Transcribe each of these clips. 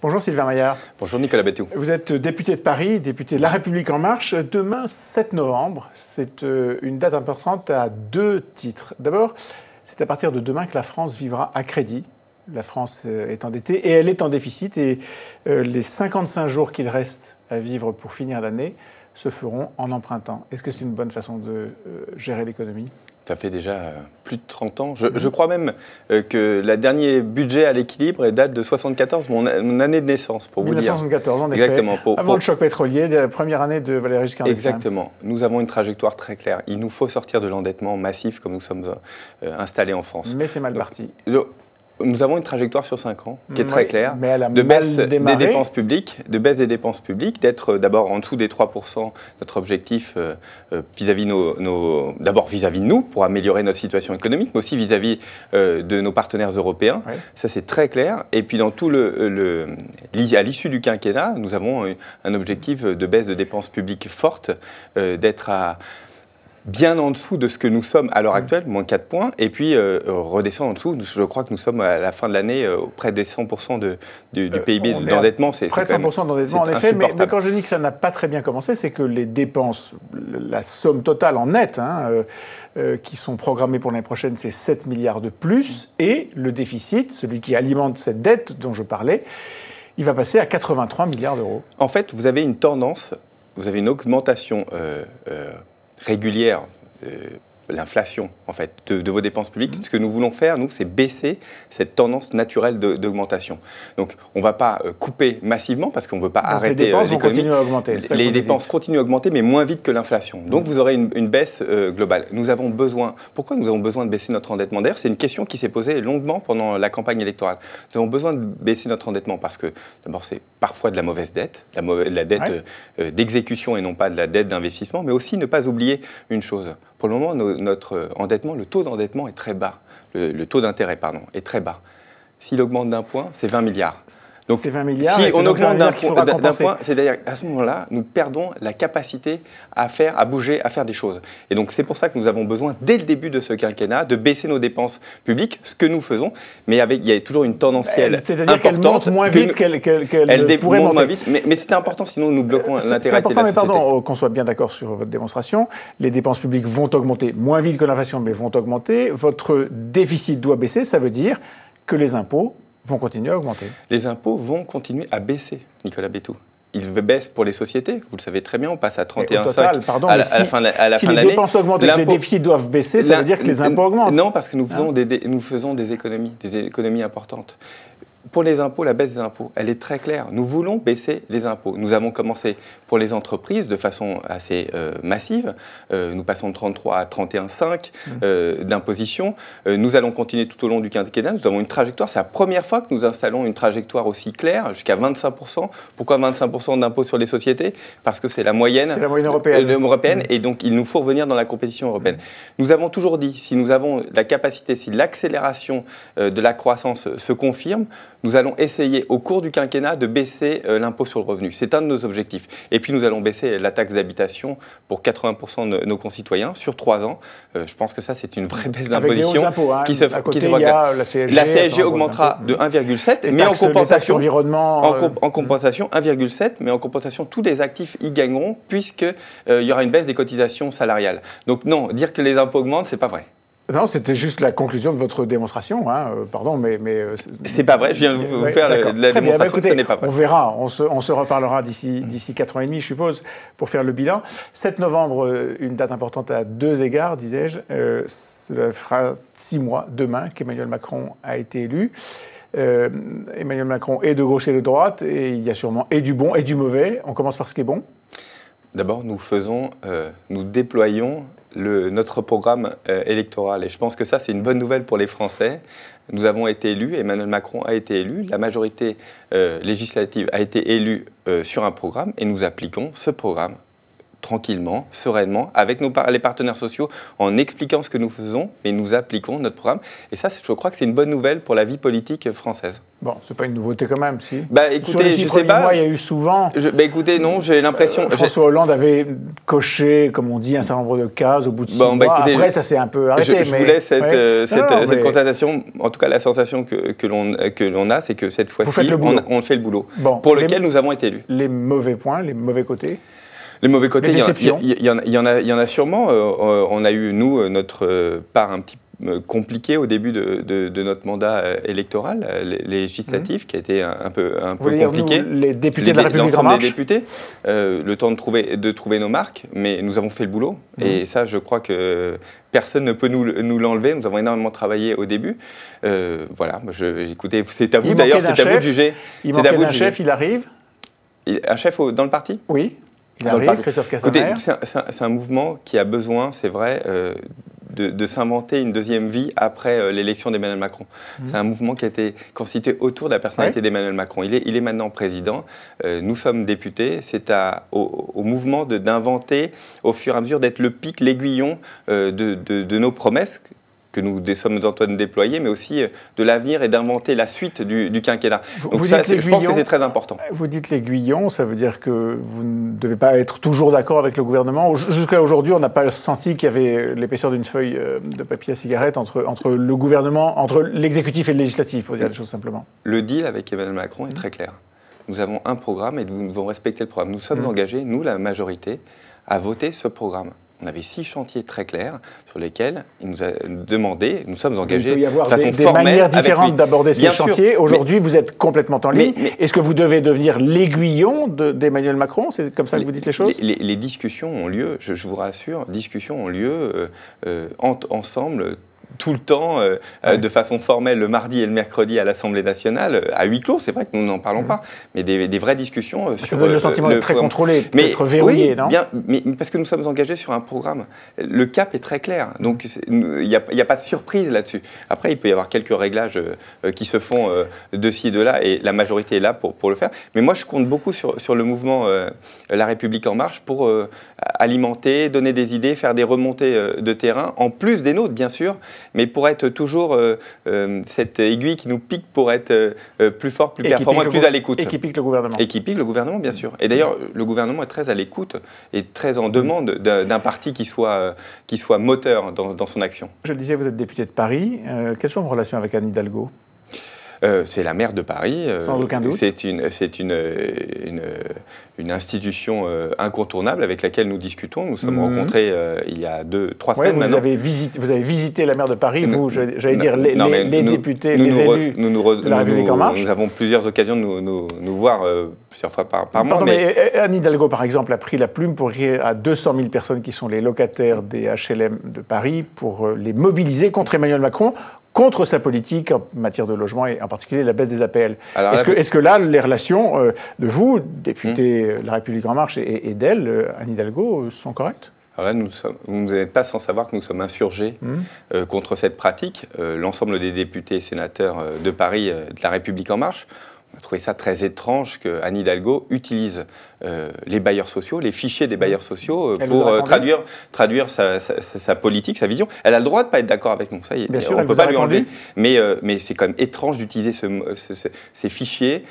Bonjour Sylvain Maillard. Bonjour Nicolas Béthou. Vous êtes député de Paris, député de La République En Marche. Demain, 7 novembre, c'est une date importante à deux titres. D'abord, c'est à partir de demain que la France vivra à crédit. La France est endettée et elle est en déficit. Et les 55 jours qu'il reste à vivre pour finir l'année se feront en empruntant. Est-ce que c'est une bonne façon de gérer l'économie ? Ça fait déjà plus de 30 ans. Je crois même que le dernier budget à l'équilibre date de 74, mon année de naissance, pour vous dire. 1974, en effet. Exactement. Avant le choc pétrolier, la première année de Valéry Giscard d'Estaing. Exactement. Nous avons une trajectoire très claire. Il nous faut sortir de l'endettement massif comme nous sommes installés en France. Mais c'est mal parti. Nous avons une trajectoire sur 5 ans qui est très claire, mais elle a de baisse mal démarré. des dépenses publiques, d'être d'abord en dessous des 3%, notre objectif vis-à-vis d'abord vis-à-vis de nous pour améliorer notre situation économique, mais aussi vis-à-vis de nos partenaires européens. Oui. Ça c'est très clair. Et puis dans tout à l'issue du quinquennat, nous avons un objectif de baisse de dépenses publiques forte, d'être à bien en dessous de ce que nous sommes à l'heure actuelle, moins 4 points, et puis redescendre en dessous. Je crois que nous sommes à la fin de l'année près des 100% du PIB d'endettement. Près de 100% d'endettement, en effet, mais quand je dis que ça n'a pas très bien commencé, c'est que les dépenses, la somme totale en net, qui sont programmées pour l'année prochaine, c'est 7 milliards de plus, et le déficit, celui qui alimente cette dette dont je parlais, il va passer à 83 milliards d'euros. En fait, vous avez une tendance, vous avez une augmentation régulière, l'inflation en fait, de vos dépenses publiques. Ce que nous voulons faire, nous, c'est baisser cette tendance naturelle d'augmentation. Donc, on ne va pas couper massivement parce qu'on ne veut pas arrêter l'économie. Les dépenses vont continuer à augmenter. Les dépenses continuent à augmenter, mais moins vite que l'inflation. Donc, vous aurez une baisse globale. Nous avons besoin... Pourquoi nous avons besoin de baisser notre endettement? D'ailleurs, c'est une question qui s'est posée longuement pendant la campagne électorale. Nous avons besoin de baisser notre endettement parce que, d'abord, c'est parfois de la mauvaise dette, la dette d'exécution et non pas de la dette d'investissement, mais aussi ne pas oublier une chose. Pour le moment, notre endettement, le taux d'endettement est très bas. Le taux d'intérêt, pardon, est très bas. S'il augmente d'un point, c'est 20 milliards. Donc, c'est 20 milliards, si on augmente d'un point, c'est-à-dire à ce moment-là, nous perdons la capacité à bouger, à faire des choses. Et donc, c'est pour ça que nous avons besoin, dès le début de ce quinquennat, de baisser nos dépenses publiques, ce que nous faisons, mais il y a toujours une tendancielle importante. C'est-à-dire qu'elle monte moins vite qu'elle pourrait monter. Moins vite, mais c'est important, sinon nous bloquons l'intégralité de la société. Mais pardon, qu'on soit bien d'accord sur votre démonstration, les dépenses publiques vont augmenter moins vite que l'inflation, mais vont augmenter. Votre déficit doit baisser, ça veut dire que les impôts vont continuer à augmenter. Les impôts vont continuer à baisser, Nicolas Béthou. Ils baissent pour les sociétés, vous le savez très bien, on passe à 31,5 à la fin de l'année. Si les dépenses augmentent et que les déficits doivent baisser, ça veut dire que les impôts augmentent. Non, parce que nous faisons des économies importantes. Pour les impôts, la baisse des impôts, elle est très claire. Nous voulons baisser les impôts. Nous avons commencé pour les entreprises de façon assez massive. Nous passons de 33 à 31,5 d'imposition. Nous allons continuer tout au long du quinquennat. Nous avons une trajectoire. C'est la première fois que nous installons une trajectoire aussi claire, jusqu'à 25%. Pourquoi 25% d'impôts sur les sociétés? Parce que c'est la moyenne, européenne. Et donc, il nous faut revenir dans la compétition européenne. Nous avons toujours dit, si nous avons la capacité, si l'accélération de la croissance se confirme, nous allons essayer au cours du quinquennat de baisser l'impôt sur le revenu. C'est un de nos objectifs. Et puis nous allons baisser la taxe d'habitation pour 80% de nos concitoyens sur 3 ans. Je pense que ça, c'est une vraie baisse d'imposition qui se voit. La CSG augmentera de 1,7, mais en compensation, en compensation 1,7, mais en compensation, tous les actifs y gagneront puisqu'il y aura une baisse des cotisations salariales. Donc non, dire que les impôts augmentent, c'est pas vrai. Non, c'était juste la conclusion de votre démonstration. Pardon, mais c'est pas vrai. Je viens de vous faire la démonstration. Écoutez, ce n'est pas vrai. On verra. On se reparlera d'ici 4 ans et demi, je suppose, pour faire le bilan. 7 novembre, une date importante à 2 égards, disais-je. Cela fera 6 mois demain qu'Emmanuel Macron a été élu. Emmanuel Macron est de gauche et de droite, et il y a sûrement et du bon et du mauvais. On commence par ce qui est bon. D'abord, nous déployons notre programme électoral. Et je pense que ça, c'est une bonne nouvelle pour les Français. Nous avons été élus, Emmanuel Macron a été élu, la majorité législative a été élue sur un programme et nous appliquons ce programme tranquillement, sereinement, avec les partenaires sociaux, en expliquant ce que nous faisons, mais nous appliquons notre programme. Et ça, je crois que c'est une bonne nouvelle pour la vie politique française. Bon, c'est pas une nouveauté quand même, si. Bah, écoutez, sur les 6 premiers mois, il y a eu souvent... écoutez, non, j'ai l'impression... François Hollande avait coché, comme on dit, un certain nombre de cases au bout de 6 mois. Écoutez, après, ça s'est un peu arrêté. Je vous laisse cette constatation. En tout cas, la sensation que l'on a, c'est que cette fois-ci, on fait le boulot pour lequel nous avons été élus. Les mauvais points, les mauvais côtés? Les mauvais côtés, il y en a sûrement. On a eu, nous, notre part un petit peu compliquée au début de notre mandat électoral, législatif, qui a été un peu compliqué. Nous, les députés de la République en marche. Des députés, le temps de trouver nos marques, mais nous avons fait le boulot. Et ça, je crois que personne ne peut nous l'enlever. Nous avons énormément travaillé au début. Voilà, écoutez, c'est à vous d'ailleurs, c'est à vous de juger. Il manquait d'un chef, il arrive. Un chef dans le parti? Oui. Il arrive, Christophe Castaner. C'est un mouvement qui a besoin, c'est vrai, de s'inventer une deuxième vie après l'élection d'Emmanuel Macron. C'est un mouvement qui a été constitué autour de la personnalité d'Emmanuel Macron. Il est maintenant président, nous sommes députés, c'est au mouvement d'inventer, au fur et à mesure, d'être le pic, l'aiguillon de nos promesses, que nous sommes en train de déployer, mais aussi de l'avenir et d'inventer la suite du quinquennat. Donc ça, je pense que c'est très important. Vous dites l'aiguillon, ça veut dire que vous ne devez pas être toujours d'accord avec le gouvernement. Jusqu'à aujourd'hui, on n'a pas senti qu'il y avait l'épaisseur d'une feuille de papier à cigarette entre le gouvernement, entre l'exécutif et le législatif, pour dire les choses simplement. Le deal avec Emmanuel Macron est très clair. Nous avons un programme et nous devons respecter le programme. Nous sommes engagés, nous, la majorité, à voter ce programme. On avait 6 chantiers très clairs sur lesquels il nous a demandé, nous sommes engagés de façon formelle. Il peut y avoir des manières différentes d'aborder ces chantiers. Aujourd'hui, vous êtes complètement en ligne. Est-ce que vous devez devenir l'aiguillon d'Emmanuel Macron? C'est comme ça que vous dites les choses? Les discussions ont lieu, je vous rassure, discussions ont lieu ensemble, tout le temps, de façon formelle, le mardi et le mercredi à l'Assemblée nationale, à huis clos. C'est vrai que nous n'en parlons pas, mais des vraies discussions sur... Ça donne le sentiment d'être très contrôlé, d'être verrouillé, oui, non? Bien, mais parce que nous sommes engagés sur un programme. Le cap est très clair, donc il n'y a pas de surprise là-dessus. Après, il peut y avoir quelques réglages qui se font de ci et de là, et la majorité est là pour le faire. Mais moi, je compte beaucoup sur le mouvement La République En Marche pour alimenter, donner des idées, faire des remontées de terrain, en plus des nôtres, bien sûr, mais pour être toujours cette aiguille qui nous pique pour être plus fort, plus performant et plus à l'écoute. Et qui pique le gouvernement. Et qui pique le gouvernement, bien sûr. Et d'ailleurs, le gouvernement est très à l'écoute et très en demande d'un parti qui soit moteur dans son action. Je le disais, vous êtes député de Paris. Quelles sont vos relations avec Anne Hidalgo? C'est la maire de Paris. Sans aucun doute. C'est une institution incontournable avec laquelle nous discutons. Nous sommes rencontrés il y a 2-3 semaines maintenant. Vous avez visité la maire de Paris, j'allais dire les députés, les élus de la République En Marche. Nous avons plusieurs occasions de nous voir plusieurs fois par mois. Mais Anne Hidalgo, par exemple, a pris la plume pour écrire à 200 000 personnes qui sont les locataires des HLM de Paris pour les mobiliser contre Emmanuel Macron, contre sa politique en matière de logement et en particulier la baisse des APL. Est-ce que là, les relations de vous, député de La République En Marche, et d'elle, Anne Hidalgo, sont correctes? Alors là, vous n'êtes pas sans savoir que nous sommes insurgés contre cette pratique. L'ensemble des députés et sénateurs de Paris, de La République En Marche, on a trouvé ça très étrange qu'Anne Hidalgo utilise les bailleurs sociaux, les fichiers des bailleurs sociaux pour traduire sa politique, sa vision. Elle a le droit de ne pas être d'accord avec nous, ça y est, on ne peut pas lui enlever. Mais c'est quand même étrange d'utiliser ces fichiers,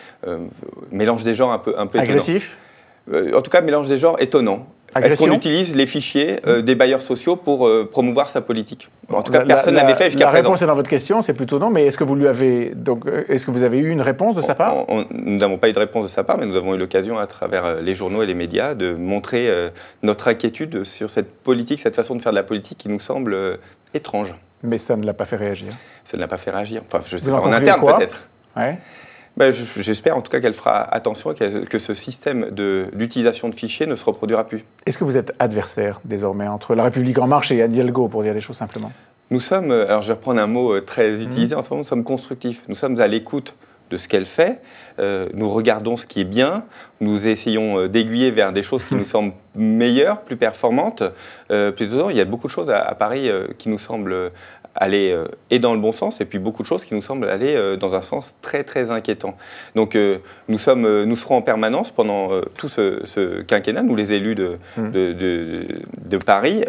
mélange des genres un peu agressif. En tout cas, mélange des genres étonnant. Est-ce qu'on utilise les fichiers des bailleurs sociaux pour promouvoir sa politique? En tout cas, personne ne l'avait fait jusqu'à présent. La réponse est dans votre question, c'est plutôt non, mais est-ce que vous avez eu une réponse de sa part? Nous n'avons pas eu de réponse de sa part, mais nous avons eu l'occasion, à travers les journaux et les médias, de montrer notre inquiétude sur cette politique, cette façon de faire de la politique qui nous semble étrange. Mais ça ne l'a pas fait réagir? Ça ne l'a pas fait réagir. Enfin, je sais pas, en interne peut-être. Ouais. J'espère en tout cas qu'elle fera attention et que ce système d'utilisation de fichiers ne se reproduira plus. Est-ce que vous êtes adversaire désormais entre La République En Marche et Anne Hidalgo, pour dire les choses simplement? Nous sommes, alors je vais reprendre un mot très utilisé en ce moment, nous sommes constructifs. Nous sommes à l'écoute de ce qu'elle fait. Nous regardons ce qui est bien. nous essayons d'aiguiller vers des choses qui nous semblent meilleures, plus performantes. Plutôt, il y a beaucoup de choses à Paris qui nous semblent aller et dans le bon sens, et puis beaucoup de choses qui nous semblent aller dans un sens très très inquiétant. Donc nous serons en permanence pendant tout ce quinquennat, nous les élus de Paris,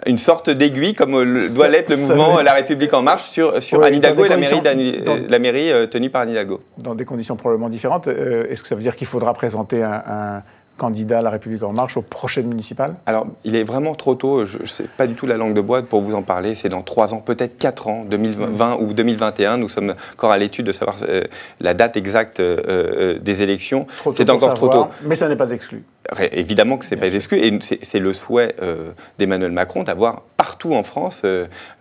une sorte d'aiguille comme doit l'être le mouvement La République En Marche sur Anne Hidalgo et la mairie tenue par Anne Hidalgo. Dans des conditions probablement différentes, est-ce que ça veut dire qu'il faudra présenter un candidat à La République En Marche aux prochaines municipales? Alors, il est vraiment trop tôt, je ne sais pas du tout la langue de bois pour vous en parler, c'est dans 3 ans, peut-être 4 ans, 2020 ou 2021, nous sommes encore à l'étude de savoir la date exacte des élections. C'est encore trop tôt. Mais ça n'est pas exclu. Évidemment que ce n'est pas exclu, et c'est le souhait d'Emmanuel Macron d'avoir partout en France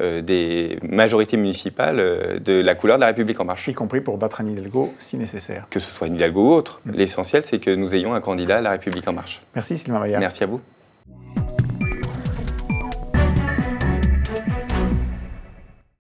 des majorités municipales de la couleur de La République En Marche. Y compris pour battre Anne Hidalgo si nécessaire. Que ce soit Anne Hidalgo ou autre. L'essentiel, c'est que nous ayons un candidat à La République En Marche. Merci Sylvain Maillard. Merci à vous.